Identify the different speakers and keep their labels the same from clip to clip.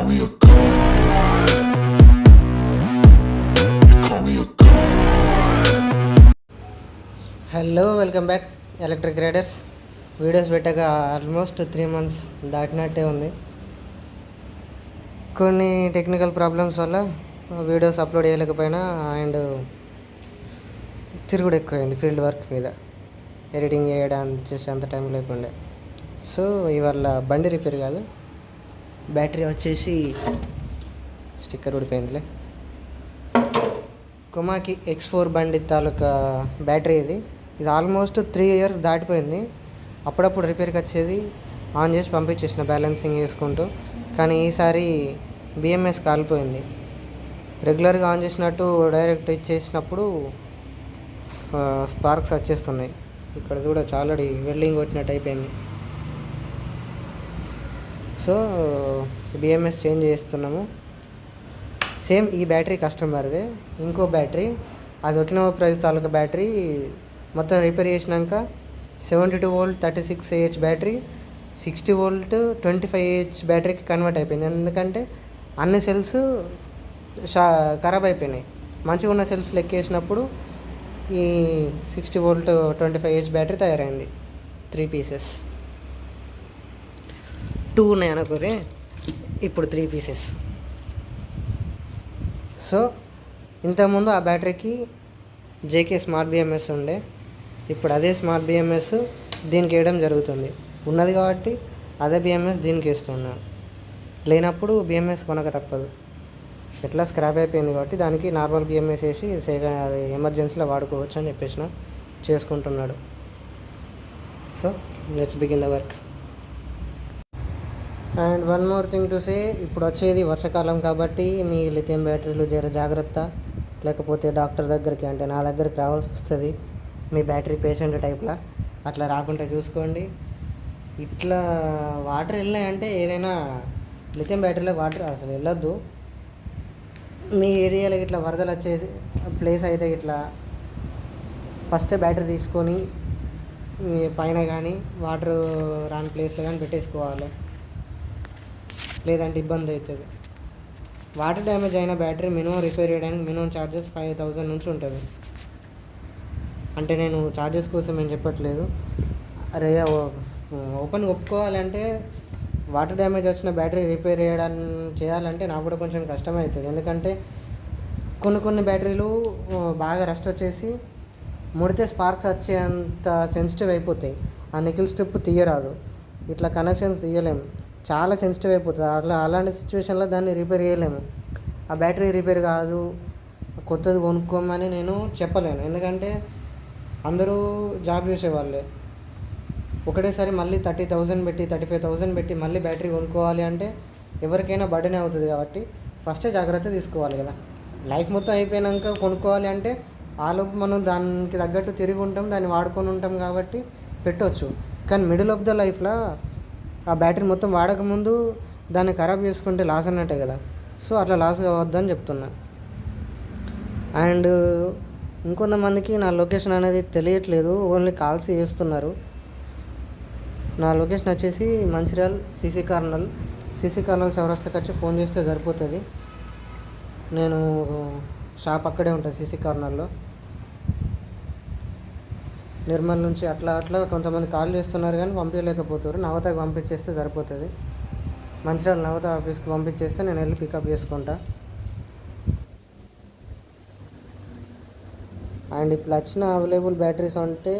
Speaker 1: call me a god. You call me a god.
Speaker 2: Hello, welcome back electric riders. Videos పెట్టాక almost 3 months దాటినట్టే ఉంది. కొన్ని technical problems వల్ల videos upload చేయలేకపోయినా, and తిరుగుడు ఎక్కువైంది field work మీద. ఎడిటింగ్ చేయడం చేసే అంత టైం లేకుండే. సో ఇవాళ బండి రిపేర్ కాదు, బ్యాటరీ వచ్చేసి స్టిక్కర్ ఊడిపోయిందిలే. కొమాకి X4 బండి తాలూకా బ్యాటరీ ఇది ఆల్మోస్ట్ 3 years దాటిపోయింది. అప్పుడప్పుడు రిపేర్కి వచ్చేది, ఆన్ చేసి పంపించేసిన బ్యాలెన్సింగ్ చేసుకుంటూ. కానీ ఈసారి BMS కాలిపోయింది. రెగ్యులర్గా ఆన్ చేసినట్టు డైరెక్ట్ ఇచ్చేసినప్పుడు స్పార్క్స్ వచ్చేస్తున్నాయి. ఇక్కడ చూడొచ్చు, ఆల్రెడీ వెల్డింగ్ కొట్టినట్టు అయిపోయింది. సో BMS చేంజ్ చేస్తున్నాము. సేమ్ ఈ బ్యాటరీ కస్టమర్దే. ఇంకో బ్యాటరీ, అది ఒకినోవా ప్రైస్ తాలూకా బ్యాటరీ మొత్తం రిపేర్ చేసినాక 72V 36Ah battery 60V 25Ah బ్యాటరీకి convert అయిపోయింది. ఎందుకంటే అన్ని సెల్స్ ఖరాబ్ అయిపోయినాయి. మంచిగా ఉన్న సెల్స్ లెక్కేసినప్పుడు ఈ 60V 25Ah బ్యాటరీ తయారైంది. 3 pieces, 2 ఉన్నాయి అనుకోరే, ఇప్పుడు 3 pieces. సో ఇంతకుముందు ఆ బ్యాటరీకి JK స్మార్ట్ BMS ఉండే, ఇప్పుడు అదే స్మార్ట్ BMS దీనికి వేయడం జరుగుతుంది. ఉన్నది కాబట్టి అదే BMS దీనికి వేస్తున్నా. లేనప్పుడు BMS కొనక తప్పదు. ఎట్లా స్క్రాప్ అయిపోయింది కాబట్టి దానికి నార్మల్ BMS వేసి అది ఎమర్జెన్సీలో వాడుకోవచ్చు అని చెప్పేసిన చేసుకుంటున్నాడు. So let's begin the work. And one more thing to say, ఇప్పుడు వచ్చేది వర్షాకాలం కాబట్టి మీ లిథియం బ్యాటరీలు జర జాగ్రత్త. లేకపోతే డాక్టర్ దగ్గరికి, అంటే నా దగ్గరికి రావాల్సి వస్తుంది. మీ బ్యాటరీ పేషెంట్ టైప్లా అట్లా రాకుండా చూసుకోండి. ఇట్లా వాటర్ వెళ్ళినాయంటే, ఏదైనా లిథియం బ్యాటరీలో వాటర్ అసలు వెళ్ళొద్దు. మీ ఏరియాలో ఇట్లా వరదలు వచ్చేసి ప్లేస్ అయితే ఇట్లా ఫస్ట్ బ్యాటరీ తీసుకొని పైన కానీ వాటర్ రాని ప్లేస్లో కానీ పెట్టేసుకోవాలి. లేదంటే ఇబ్బంది అవుతుంది. వాటర్ డ్యామేజ్ అయిన బ్యాటరీ మినిమం రిపేర్ చేయడానికి మినిమం ఛార్జెస్ 5000 నుంచి ఉంటుంది. అంటే నేను ఛార్జెస్ కోసం ఏం చెప్పట్లేదు. అరే ఓపెన్గా ఒప్పుకోవాలంటే వాటర్ డ్యామేజ్ వచ్చిన బ్యాటరీ రిపేర్ చేయాలంటే నాకు కూడా కొంచెం కష్టమవుతుంది. ఎందుకంటే కొన్ని బ్యాటరీలు బాగా రస్ట్ వచ్చేసి ముడితే స్పార్క్స్ వచ్చేంత సెన్సిటివ్ అయిపోతాయి. ఆ నికిల్ స్ట్రిప్ తీయరాదు, ఇట్లా కనెక్షన్స్ తీయలేము, చాలా సెన్సిటివ్ అయిపోతుంది. అలాంటి సిచ్యువేషన్లో దాన్ని రిపేర్ చేయలేము. ఆ బ్యాటరీ రిపేర్ కాదు, కొత్తది కొనుక్కోమని నేను చెప్పలేను. ఎందుకంటే అందరూ జాబ్ చేసేవాళ్ళే. ఒకటేసారి మళ్ళీ 30,000 పెట్టి 35,000 పెట్టి మళ్ళీ బ్యాటరీ కొనుక్కోవాలి అంటే ఎవరికైనా బర్డెనే అవుతుంది. కాబట్టి ఫస్టే జాగ్రత్త తీసుకోవాలి కదా. లైఫ్ మొత్తం అయిపోయాక కొనుక్కోవాలి అంటే ఆలోపు మనం దానికి తగ్గట్టు తిరిగి ఉంటాం, దాన్ని వాడుకొని ఉంటాం కాబట్టి పెట్టవచ్చు. కానీ మిడిల్ ఆఫ్ ద లైఫ్లో ఆ బ్యాటరీ మొత్తం వాడకముందు దాన్ని ఖరాబ్ చేసుకుంటే లాస్ అన్నట్టే కదా. సో అట్లా లాస్ కావద్దని చెప్తున్నా. అండ్ ఇంకొంతమందికి నా లొకేషన్ అనేది తెలియట్లేదు, ఓన్లీ కాల్స్ చేస్తున్నారు. నా లొకేషన్ వచ్చేసి మంచిర్యాల సిసి కార్నల్ చౌరస్తాకి వచ్చి ఫోన్ చేస్తే సరిపోతుంది. నేను షాప్ అక్కడే ఉంటుంది సిసి కార్నర్లో. నిర్మల్ నుంచి అట్లా కొంతమంది కాల్ చేస్తున్నారు కానీ పంపించలేకపోతారు. నవతకి పంపించేస్తే సరిపోతుంది. మంచిర్యాల నవత ఆఫీస్కి పంపించేస్తే నేను వెళ్ళి పికప్ చేసుకుంటా. అండ్ ఇప్పుడు వచ్చిన అవైలబుల్ బ్యాటరీస్ అంటే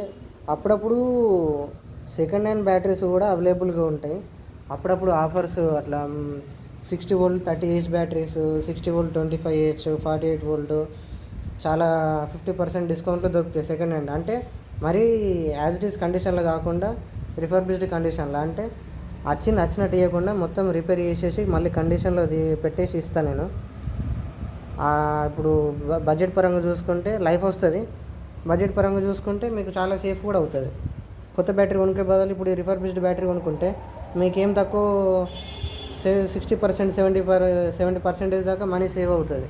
Speaker 2: అప్పుడప్పుడు సెకండ్ హ్యాండ్ బ్యాటరీస్ కూడా అవైలబుల్గా ఉంటాయి. అప్పుడప్పుడు ఆఫర్స్ అట్లా 60V 30Ah batteries, 60V 25Ah, 48V చాలా 50% డిస్కౌంట్లో దొరుకుతాయి సెకండ్ హ్యాండ్. అంటే మరీ యాజ్ ఇట్ ఈస్ కండిషన్లో కాకుండా రిఫర్బిష్డ్ కండిషన్లో, అంటే వచ్చినట్టు ఇవ్వకుండా మొత్తం రిపేర్ చేసేసి మళ్ళీ కండిషన్లో పెట్టేసి ఇస్తాను నేను. ఇప్పుడు బడ్జెట్ పరంగా చూసుకుంటే లైఫ్ వస్తుంది, బడ్జెట్ పరంగా చూసుకుంటే మీకు చాలా సేఫ్ కూడా అవుతుంది. కొత్త బ్యాటరీ కొనుక్కే బదులు ఇప్పుడు రిఫర్బిష్డ్ బ్యాటరీ కొనుక్కుంటే మీకేం తక్కువ 60% 70% దాకా మనీ సేవ్ అవుతుంది.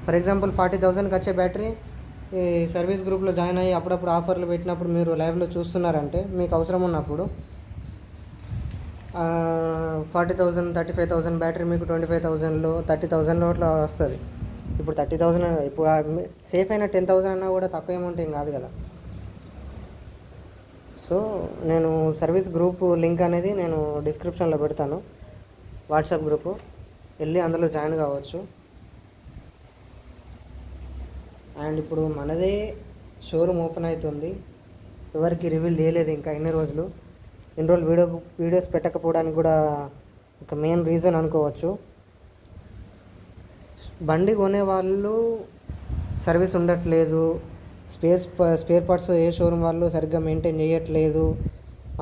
Speaker 2: ఫర్ ఎగ్జాంపుల్ 40,000కి వచ్చే బ్యాటరీ ఈ సర్వీస్ గ్రూప్లో జాయిన్ అయ్యి అప్పుడప్పుడు ఆఫర్లు పెట్టినప్పుడు మీరు లైవ్లో చూస్తున్నారంటే, మీకు అవసరం ఉన్నప్పుడు 40,000 35,000 బ్యాటరీ మీకు 25,000లో 30,000లో అట్లా వస్తుంది. ఇప్పుడు 30,000 ఇప్పుడు సేఫ్ అయిన 10,000 అన్నా కూడా తక్కువ అమౌంట్ ఏం కాదు కదా. సో నేను సర్వీస్ గ్రూప్ లింక్ అనేది నేను డిస్క్రిప్షన్లో పెడతాను, వాట్సాప్ గ్రూపు, వెళ్ళి అందులో జాయిన్ కావచ్చు. అండ్ ఇప్పుడు మనదే షోరూమ్ ఓపెన్ అవుతుంది, ఎవరికి రివీల్ చేయలేదు ఇంకా ఇన్ని రోజులు వీడియోస్ పెట్టకపోవడానికి కూడా ఒక మెయిన్ రీజన్ అనుకోవచ్చు. బండి కొనే వాళ్ళు సర్వీస్ ఉండట్లేదు, స్పేర్ పార్ట్స్ ఏ షోరూమ్ వాళ్ళు సరిగ్గా మెయింటైన్ చేయట్లేదు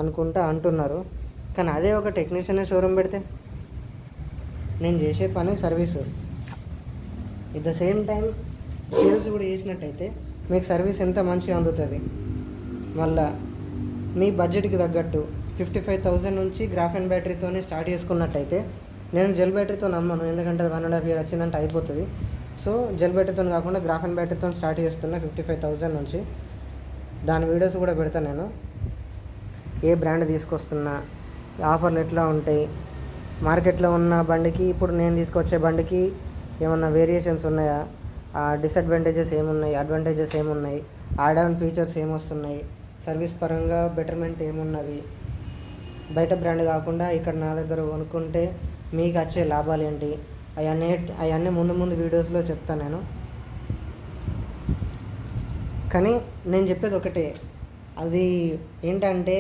Speaker 2: అనుకుంటా అంటున్నారు. కానీ అదే ఒక టెక్నీషియన్ షోరూమ్ పెడితే నేను చేసే పని service, at the same time sales కూడా చేసినట్టయితే మీకు సర్వీస్ ఎంత మంచిగా అందుతుంది. మళ్ళా మీ బడ్జెట్కి తగ్గట్టు 55,000 నుంచి గ్రాఫెన్ బ్యాటరీతోనే స్టార్ట్ చేసుకున్నట్టయితే, నేను జెల్ బ్యాటరీతో నమ్మను, ఎందుకంటే 1.5 year వచ్చిందంటే అయిపోతుంది. సో జెల్ బ్యాటరీతో కాకుండా గ్రాఫెన్ బ్యాటరీతో స్టార్ట్ చేస్తున్నా 55,000 నుంచి. దాని వీడియోస్ కూడా పెడతాను నేను, ఏ బ్రాండ్ తీసుకొస్తున్నా, ఆఫర్లు ఎట్లా ఉంటాయి, మార్కెట్లో ఉన్న బండికి ఇప్పుడు నేను తీసుకొచ్చే బండికి ఏమన్నా వేరియేషన్స్ ఉన్నాయా, డిసడ్వాంటేజెస్ ఏమున్నాయి, అడ్వాంటేజెస్ ఏమున్నాయి, యాడ్ ఆన్ ఫీచర్స్ ఏమొస్తున్నాయి, సర్వీస్ పరంగా బెటర్మెంట్ ఏమున్నది, బయట బ్రాండ్ కాకుండా ఇక్కడ నా దగ్గర కొనుక్కుంటే మీకు వచ్చే లాభాలు ఏంటి, అవన్నీ ముందు వీడియోస్లో చెప్తాను నేను. కానీ నేను చెప్పేది ఒకటే, అది ఏంటంటే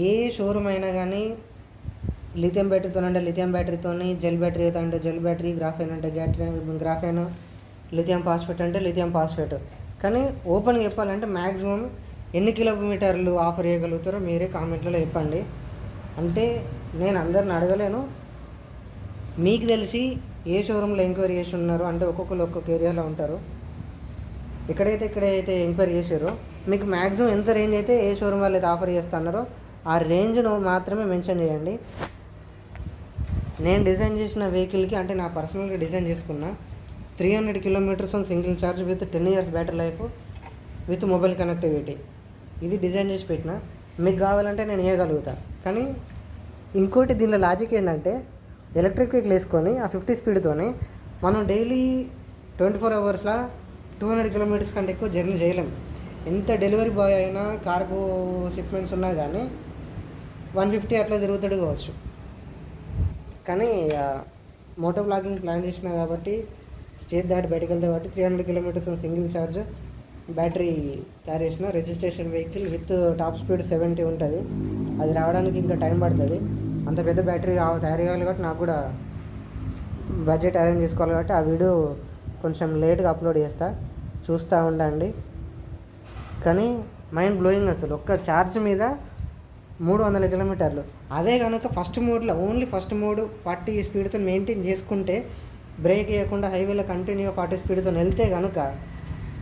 Speaker 2: ఏ షోరూమ్ అయినా కానీ లిథియం బ్యాటరీతో అంటే లిథియం బ్యాటరీతోని, జెల్ బ్యాటరీ అంటే జెల్ బ్యాటరీ, గ్రాఫెన్ అంటే గ్రాఫెన్, లిథియం ఫాస్ఫేట్ అంటే లిథియం ఫాస్ఫేట్. కానీ ఓపెన్గా చెప్పాలంటే మ్యాక్సిమం ఎన్ని కిలోమీటర్లు ఆఫర్ చేయగలుగుతారో మీరే కామెంట్లలో చెప్పండి. అంటే నేను అందరిని అడగలేను, మీకు తెలిసి ఏ షోరూంలో ఎంక్వైరీ చేసి ఉన్నారు అంటే ఒక్కొక్కరు ఒక్కొక్క ఏరియాలో ఉంటారు. ఎక్కడైతే ఎంక్వైరీ చేసారో మీకు మ్యాక్సిమం ఎంత రేంజ్ అయితే ఏ షోరూమ్ వాళ్ళు అయితే ఆఫర్ చేస్తున్నారో ఆ రేంజ్ను మాత్రమే మెన్షన్ చేయండి. నేను డిజైన్ చేసిన వెహికల్కి అంటే నా పర్సనల్గా డిజైన్ చేసుకున్న 300 kilometers on single charge with 10 years battery life with mobile connectivity, ఇది డిజైన్ చేసి పెట్టిన. మీకు కావాలంటే నేను ఇవ్వగలుగుతా. కానీ ఇంకోటి దీనిలో లాజిక్ ఏంటంటే, ఎలక్ట్రిక్ వెహికల్ వేసుకొని ఆ 50 స్పీడ్తోని మనం డైలీ 24 hours 200 kilometers కంటే ఎక్కువ జర్నీ చేయలేం. ఎంత డెలివరీ బాయ్ అయినా, కార్గో షిప్మెంట్స్ ఉన్నా కానీ 150 అట్లా తిరుగుతాడు కావచ్చు. కానీ మోటో బ్లాగింగ్ ప్లాన్ చేసిన కాబట్టి, స్టేట్ దాటి బయటకు వెళ్తే కాబట్టి 300 kilometers సింగిల్ ఛార్జ్ బ్యాటరీ తయారు చేసిన. Registration vehicle with top speed 70 ఉంటుంది. అది రావడానికి ఇంకా టైం పడుతుంది. అంత పెద్ద బ్యాటరీ తయారు చేయాలి కాబట్టి నాకు కూడా బడ్జెట్ అరేంజ్ చేసుకోవాలి కాబట్టి ఆ వీడియో కొంచెం లేట్గా అప్లోడ్ చేస్తా, చూస్తూ ఉండండి. కానీ మైండ్ బ్లోయింగ్ అసలు, ఒక్క ఛార్జ్ మీద 300 kilometers. అదే కనుక ఓన్లీ ఫస్ట్ మోడ్ 40 స్పీడ్తో మెయింటైన్ చేసుకుంటే, బ్రేక్ వేయకుండా హైవేలో కంటిన్యూగా 40 స్పీడ్తో వెళ్తే కనుక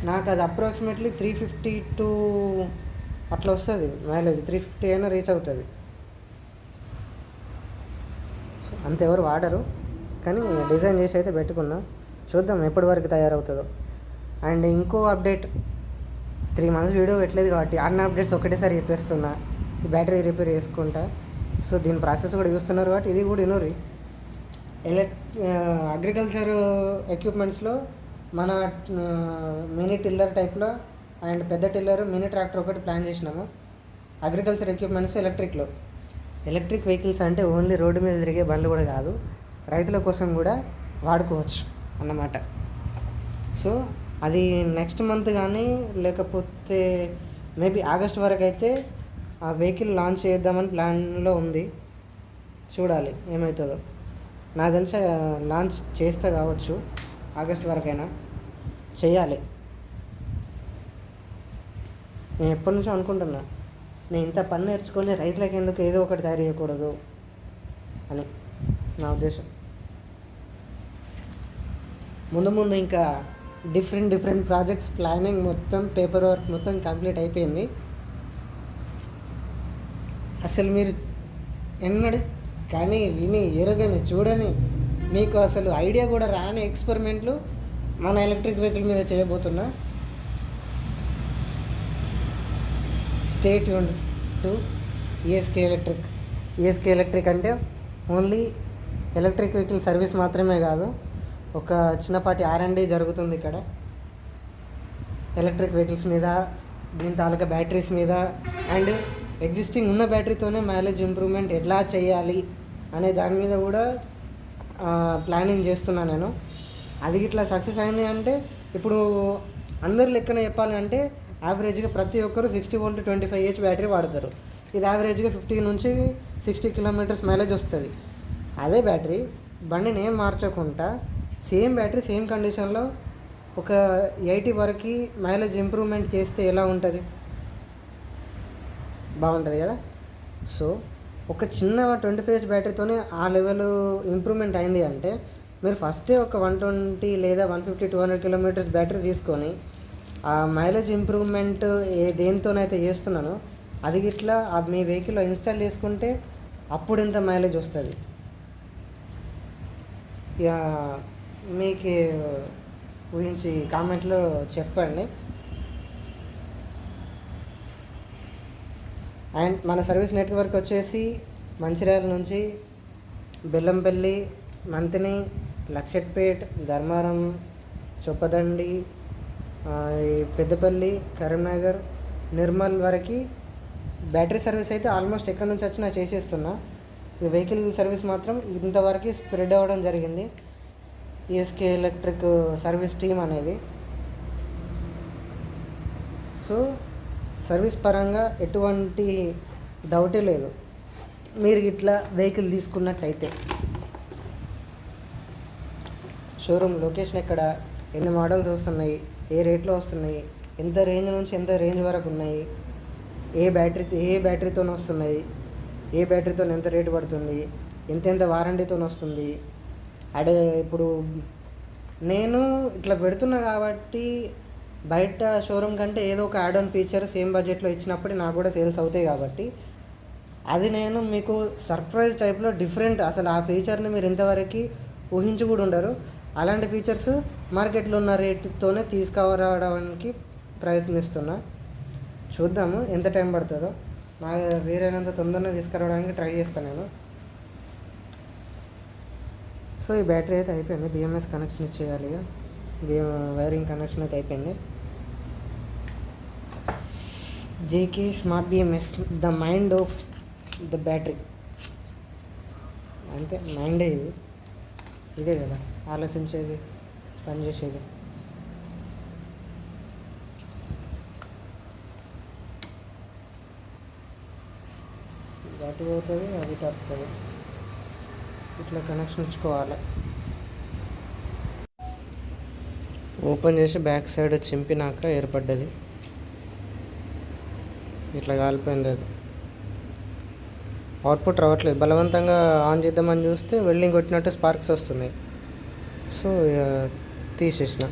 Speaker 2: నాకు అది అప్రాక్సిమేట్లీ 350 అట్లా వస్తుంది మైలేజ్. 350 అయినా రీచ్ అవుతుంది. అంతెవరు వాడరు, కానీ డిజైన్ చేసి అయితే పెట్టుకున్నా. చూద్దాం ఎప్పటి వరకు తయారవుతుందో. అండ్ ఇంకో అప్డేట్, 3 months వీడియో పెట్టలేదు కాబట్టి అన్ని అప్డేట్స్ ఒకటేసారి చెప్పేస్తున్నా. బ్యాటరీ రిపేర్ చేసుకుంటా. సో దీని ప్రాసెస్ కూడా చూస్తున్నారు కాబట్టి ఇది కూడా వినూరి. అగ్రికల్చర్ ఎక్విప్మెంట్స్లో మన మినీ టిల్లర్ టైప్లో అండ్ పెద్ద టిల్లర్, మినీ ట్రాక్టర్ ఒకటి ప్లాన్ చేసినాము. అగ్రికల్చర్ ఎక్విప్మెంట్స్ ఎలక్ట్రిక్ వెహికల్స్ అంటే ఓన్లీ రోడ్డు మీద తిరిగే బండ్లు కూడా కాదు, రైతుల కోసం కూడా వాడుకోవచ్చు అన్నమాట. సో అది నెక్స్ట్ మంత్ కానీ లేకపోతే మేబీ ఆగస్ట్ వరకు అయితే ఆ వెహికల్ లాంచ్ చేద్దామని ప్లాన్లో ఉంది. చూడాలి ఏమవుతుందో. నాకు తెలిసి లాంచ్ చేస్తే కావచ్చు, ఆగస్ట్ వరకైనా చేయాలి. నేను ఎప్పటి నుంచో అనుకుంటున్నా, నేను ఇంత పని నేర్చుకొని రైతులకు ఎందుకు ఏదో ఒకటి తయారు చేయకూడదు అని నా ఉద్దేశం. ముందు ఇంకా డిఫరెంట్ ప్రాజెక్ట్స్ ప్లానింగ్ మొత్తం, పేపర్ వర్క్ మొత్తం కంప్లీట్ అయిపోయింది. అసలు మీరు ఎన్నడు కానీ విని ఎరగని చూడని, మీకు అసలు ఐడియా కూడా రాని ఎక్స్పెరిమెంట్లు మన ఎలక్ట్రిక్ వెహికల్ మీద చేయబోతున్నా. Stay tuned to ESK electric. ESK electric అంటే ఓన్లీ ఎలక్ట్రిక్ వెహికల్ సర్వీస్ మాత్రమే కాదు, ఒక చిన్నపాటి R&D జరుగుతుంది ఇక్కడ ఎలక్ట్రిక్ వెహికల్స్ మీద, దీని తాలూకా బ్యాటరీస్ మీద, అండ్ ఎగ్జిస్టింగ్ ఉన్న బ్యాటరీతోనే మైలేజ్ ఇంప్రూవ్మెంట్ ఎలా చేయాలి అనే దాని మీద కూడా ప్లానింగ్ చేస్తున్నాను నేను. అది ఇట్లా సక్సెస్ అయింది అంటే ఇప్పుడు అందరి లెక్కన చెప్పాలి అంటే యావరేజ్గా ప్రతి ఒక్కరు 60 వోల్ట్ 25H బ్యాటరీ వాడతారు. ఇది యావరేజ్గా 50 నుంచి 60 కిలోమీటర్స్ మైలేజ్ వస్తుంది. అదే బ్యాటరీ బండిని ఏం మార్చకుండా సేమ్ బ్యాటరీ సేమ్ కండిషన్లో ఒక 80 వరకు మైలేజ్ ఇంప్రూవ్మెంట్ చేస్తే ఎలా ఉంటుంది? బాగుంటుంది కదా. సో ఒక చిన్న 25H బ్యాటరీతోనే ఆ లెవెల్ ఇంప్రూవ్మెంట్ అయింది అంటే మీరు ఫస్టే ఒక 120 లేదా 150 200 కిలోమీటర్స్ బ్యాటరీ తీసుకొని ఆ మైలేజ్ ఇంప్రూవ్మెంట్ దేనితోనైతే చేస్తున్నానో అది ఇట్లా మీ వెహికల్లో ఇన్స్టాల్ చేసుకుంటే అప్పుడు ఎంత మైలేజ్ వస్తుంది. ఇక మీకు గురించి కామెంట్లో చెప్పండి. అండ్ మన సర్వీస్ నెట్వర్క్ వచ్చేసి మంచిర్యాల నుంచి బెల్లంపల్లి, మంతిని, లక్షట్పేట్, ధర్మారం, చొప్పదండి, పెద్దపల్లి, కరీంనగర్, నిర్మల్ వరకు బ్యాటరీ సర్వీస్ అయితే ఆల్మోస్ట్ ఎక్కడి నుంచి వచ్చినా చేసేస్తున్నా. ఈ వెహికల్ సర్వీస్ మాత్రం ఇంతవరకు స్ప్రెడ్ అవ్వడం జరిగింది ఈఎస్కే ఎలక్ట్రిక్ సర్వీస్ టీమ్ అనేది. సో సర్వీస్ పరంగా ఎటువంటి డౌటే లేదు. మీరు ఇట్లా వెహికల్ తీసుకున్నట్లయితే షోరూమ్ లొకేషన్ ఎక్కడ, ఎన్ని మోడల్స్ వస్తున్నాయి, ఏ రేట్లో వస్తున్నాయి, ఎంత రేంజ్ నుంచి ఎంత రేంజ్ వరకు ఉన్నాయి, ఏ బ్యాటరీతో వస్తున్నాయి, ఏ బ్యాటరీతో ఎంత రేటు పడుతుంది, ఎంత వారంటీతో వస్తుంది. అడే ఇప్పుడు నేను ఇట్లా పెడుతున్నా కాబట్టి బయట షోరూమ్ కంటే ఏదో ఒక యాడ్ ఆన్ ఫీచర్ సేమ్ బడ్జెట్లో ఇచ్చినప్పుడు నాకు కూడా సేల్స్ అవుతాయి కాబట్టి అది నేను మీకు సర్ప్రైజ్ టైప్లో డిఫరెంట్, అసలు ఆ ఫీచర్ని మీరు ఇంతవరకు ఊహించి కూడా ఉండరు. అలాంటి ఫీచర్స్ మార్కెట్లో ఉన్న రేటుతోనే తీసుకురావడానికి ప్రయత్నిస్తున్నా. చూద్దాము ఎంత టైం పడుతుందో. నాకు వీలైనంత తొందరగా తీసుకురావడానికి ట్రై చేస్తాను నేను. సో ఈ బ్యాటరీ అయితే అయిపోయింది. బిఎంఎస్ కనెక్షన్ ఇచ్చేయాలి. వైరింగ్ కనెక్షన్ అయితే అయిపోయింది. JK smart BMS, the mind of the battery. అంతే, మైండే ఇది, ఇదే కదా ఆలోచించేది, పనిచేసేది. అటు పోతుంది, అది తప్పుతుంది. ఇట్లా కనెక్షన్ ఇచ్చుకోవాలి. ఓపెన్ చేసి బ్యాక్ సైడ్ చింపినాక ఏర్పడ్డది. ఇట్లా కాలిపోయింది. అది అవుట్పుట్ రావట్లేదు. బలవంతంగా ఆన్ చేద్దామని చూస్తే వెల్డింగ్ కొట్టినట్టు స్పార్క్స్ వస్తున్నాయి. సో తీసేసిన.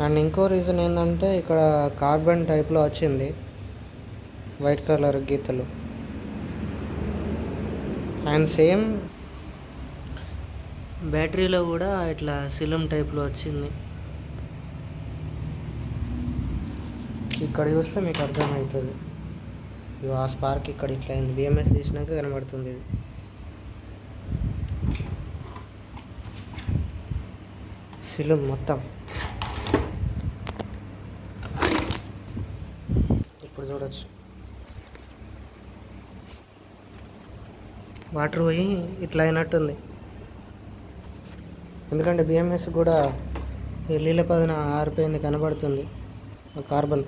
Speaker 2: అండ్ ఇంకో రీజన్ ఏంటంటే ఇక్కడ కార్బన్ టైప్లో వచ్చింది వైట్ కలర్ గీతలు. అండ్ సేమ్ బ్యాటరీలో కూడా ఇట్లా సిలం టైప్లో వచ్చింది. ఇక్కడ చూస్తే మీకు అర్థమవుతుంది. ఆ స్పార్క్ ఇక్కడ ఇట్లా అయింది. బిఎంఎస్ తీసినాక కనబడుతుంది ఇది. సిలం మొత్తం ఇప్పుడు చూడొచ్చు. వాటర్ పోయి ఇట్లా అయినట్టుంది. ఎందుకంటే బిఎంఎస్ కూడా నీళ్ళ పదిన ఆరిపోయింది, కనబడుతుంది కార్బన్.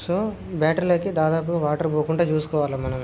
Speaker 2: సో బ్యాటరీలోకి దాదాపు వాటర్ పోకుండా చూసుకోవాలి మనం.